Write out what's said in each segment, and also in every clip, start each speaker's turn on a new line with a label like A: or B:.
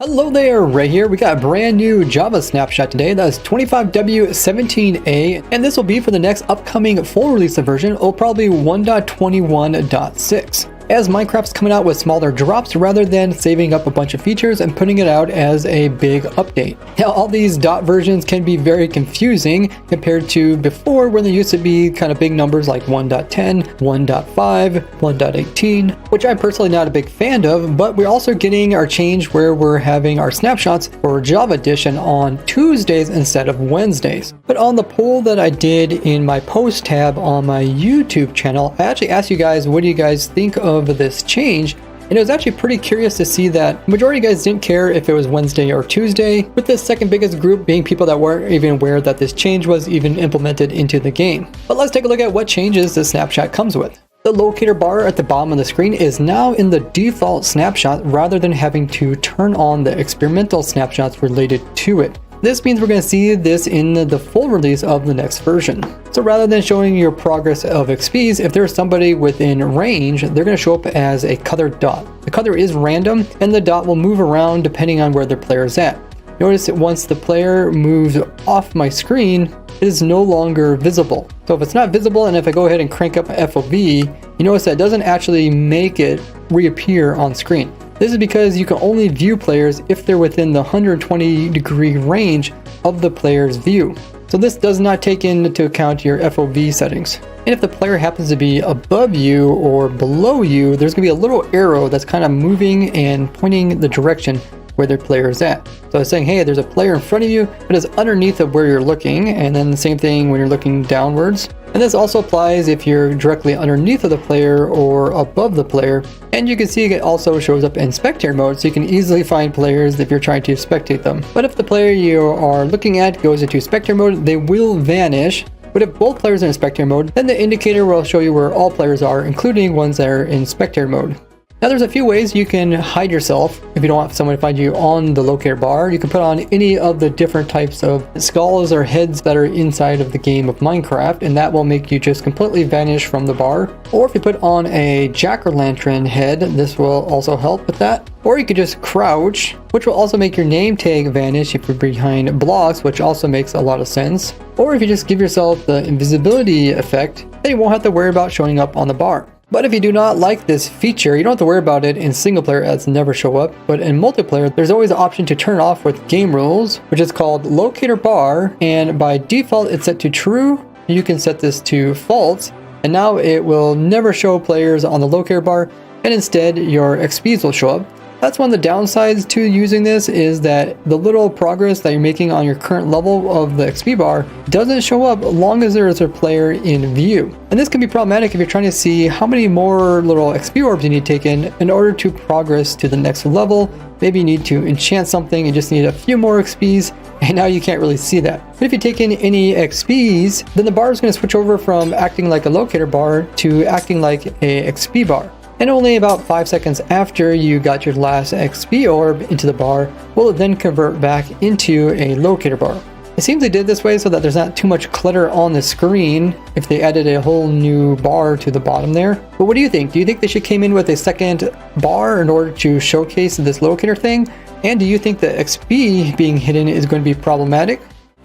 A: Hello there, Ray here. We got a brand new Java snapshot today. That is 25W17A, and this will be for the next upcoming full release of version, or probably 1.21.6. As Minecraft's coming out with smaller drops rather than saving up a bunch of features and putting it out as a big update. Now, all these dot versions can be very confusing compared to before, when there used to be kind of big numbers like 1.10, 1.5, 1.18, which I'm personally not a big fan of, but we're also getting our change where we're having our snapshots for Java Edition on Tuesdays instead of Wednesdays. But on the poll that I did in my post tab on my YouTube channel, I actually asked you guys, what do you guys think of this change? And it was actually pretty curious to see that the majority of you guys didn't care if it was Wednesday or Tuesday, with the second biggest group being people that weren't even aware that this change was even implemented into the game. But let's take a look at what changes the snapshot comes with. The locator bar at the bottom of the screen is now in the default snapshot rather than having to turn on the experimental snapshots related to it. This means we're going to see this in the full release of the next version. So rather than showing your progress of XPs, if there's somebody within range, they're going to show up as a colored dot. The color is random, and the dot will move around depending on where the player is at. Notice that once the player moves off my screen, it is no longer visible. So if it's not visible, and if I go ahead and crank up FOV, you notice that it doesn't actually make it reappear on screen. This is because you can only view players if they're within the 120-degree range of the player's view. So this does not take into account your FOV settings. And if the player happens to be above you or below you, there's going to be a little arrow that's kind of moving and pointing the direction where their player is at. So it's saying, hey, there's a player in front of you, but it's underneath of where you're looking, and then the same thing when you're looking downwards. And this also applies if you're directly underneath of the player or above the player. And you can see it also shows up in spectator mode, so you can easily find players if you're trying to spectate them. But if the player you are looking at goes into spectator mode, they will vanish. But if both players are in spectator mode, then the indicator will show you where all players are, including ones that are in spectator mode. Now there's a few ways you can hide yourself if you don't want someone to find you on the locator bar. You can put on any of the different types of skulls or heads that are inside of the game of Minecraft, and that will make you just completely vanish from the bar. Or if you put on a jack-o'-lantern head, this will also help with that. Or you could just crouch, which will also make your name tag vanish if you're behind blocks, which also makes a lot of sense. Or if you just give yourself the invisibility effect, then you won't have to worry about showing up on the bar. But if you do not like this feature, you don't have to worry about it in single player as never show up, but in multiplayer, there's always an option to turn off with game rules, which is called locator bar, and by default it's set to true. You can set this to false, and now it will never show players on the locator bar, and instead your XPs will show up. That's one of the downsides to using this, is that the little progress that you're making on your current level of the XP bar doesn't show up as long as there is a player in view. And this can be problematic if you're trying to see how many more little XP orbs you need to take in order to progress to the next level. Maybe you need to enchant something and just need a few more XPs, and now you can't really see that. But if you take in any XPs, then the bar is going to switch over from acting like a locator bar to acting like a XP bar. And only about 5 seconds after you got your last XP orb into the bar will it then convert back into a locator bar. It seems they did this way so that there's not too much clutter on the screen if they added a whole new bar to the bottom there. But what do you think? Do you think they should came in with a second bar in order to showcase this locator thing? And do you think the XP being hidden is going to be problematic?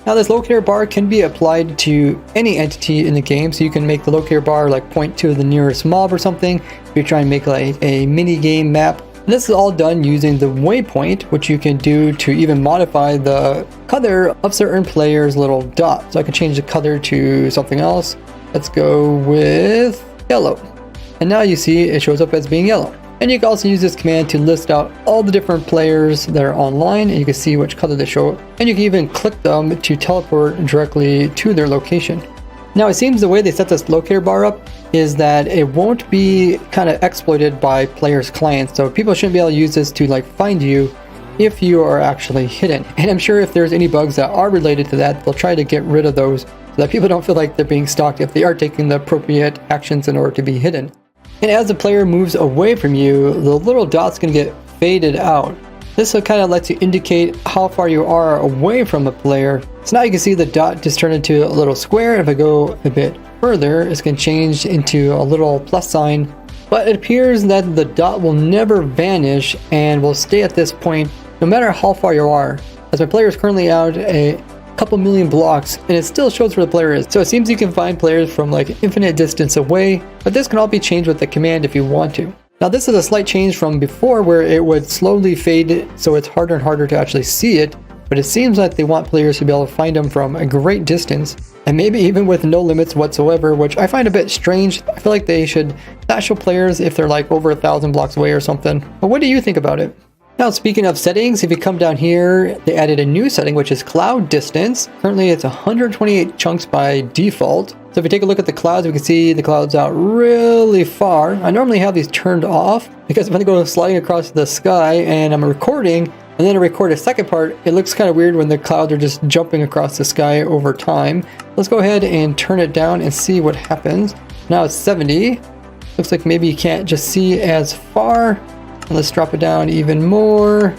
A: Now this locator bar can be applied to any entity in the game, so you can make the locator bar like point to the nearest mob or something if you're trying to make like a mini game map. And this is all done using the waypoint, which you can do to even modify the color of certain players' little dots. So I can change the color to something else. Let's go with yellow. And now you see it shows up as being yellow. And you can also use this command to list out all the different players that are online, and you can see which color they show up. And you can even click them to teleport directly to their location. Now it seems the way they set this locator bar up is that it won't be kind of exploited by players' clients. So people shouldn't be able to use this to like find you if you are actually hidden. And I'm sure if there's any bugs that are related to that, they'll try to get rid of those so that people don't feel like they're being stalked if they are taking the appropriate actions in order to be hidden. And as the player moves away from you, the little dot's going to get faded out. This kind of lets you indicate how far you are away from the player. So now you can see the dot just turn into a little square. If I go a bit further, it's going to change into a little plus sign. But it appears that the dot will never vanish and will stay at this point no matter how far you are, as my player is currently out a couple million blocks and it still shows where the player is. So it seems you can find players from like infinite distance away, but this can all be changed with the command if you want to. Now this is a slight change from before where it would slowly fade so it's harder and harder to actually see it, but it seems like they want players to be able to find them from a great distance and maybe even with no limits whatsoever, which I find a bit strange. I feel like they should not show players if they're like over 1,000 blocks away or something. But what do you think about it? Now, speaking of settings, if you come down here, they added a new setting, which is cloud distance. Currently, it's 128 chunks by default. So if we take a look at the clouds, we can see the clouds out really far. I normally have these turned off because when I go sliding across the sky and I'm recording, and then I record a second part, it looks kind of weird when the clouds are just jumping across the sky over time. Let's go ahead and turn it down and see what happens. Now it's 70. Looks like maybe you can't just see as far. Let's drop it down even more.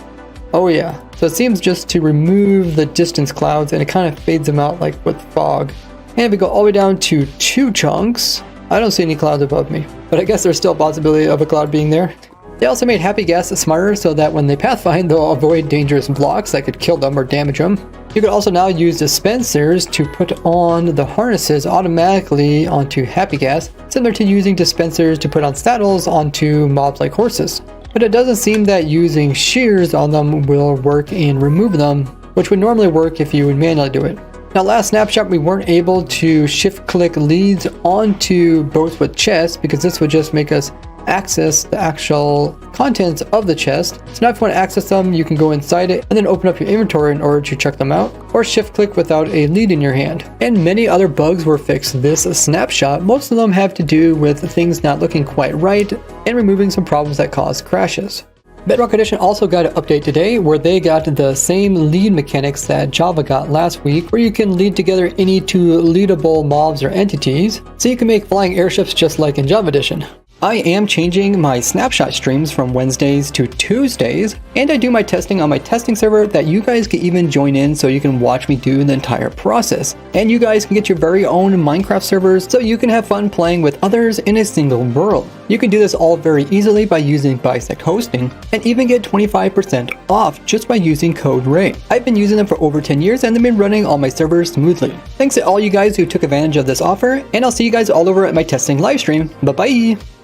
A: Oh yeah, so it seems just to remove the distance clouds and it kind of fades them out like with fog. And if we go all the way down to 2 chunks, I don't see any clouds above me, but I guess there's still a possibility of a cloud being there. They also made Happy Gas smarter so that when they pathfind, they'll avoid dangerous blocks that could kill them or damage them. You can also now use dispensers to put on the harnesses automatically onto Happy Gas, similar to using dispensers to put on saddles onto mobs like horses. But it doesn't seem that using shears on them will work and remove them, which would normally work if you would manually do it. Now last snapshot, we weren't able to shift click leads onto boats with chests because this would just make us access the actual contents of the chest. So now if you want to access them, you can go inside it and then open up your inventory in order to check them out, or shift click without a lead in your hand. And many other bugs were fixed this snapshot. Most of them have to do with things not looking quite right and removing some problems that cause crashes. Bedrock Edition also got an update today where they got the same lead mechanics that Java got last week, where you can lead together any 2 leadable mobs or entities, so you can make flying airships just like in Java Edition. I am changing my snapshot streams from Wednesdays to Tuesdays, and I do my testing on my testing server that you guys can even join in so you can watch me do the entire process. And you guys can get your very own Minecraft servers so you can have fun playing with others in a single world. You can do this all very easily by using Bisect Hosting, and even get 25% off just by using code RAY. I've been using them for over 10 years and they've been running all my servers smoothly. Thanks to all you guys who took advantage of this offer, and I'll see you guys all over at my testing livestream. Bye bye!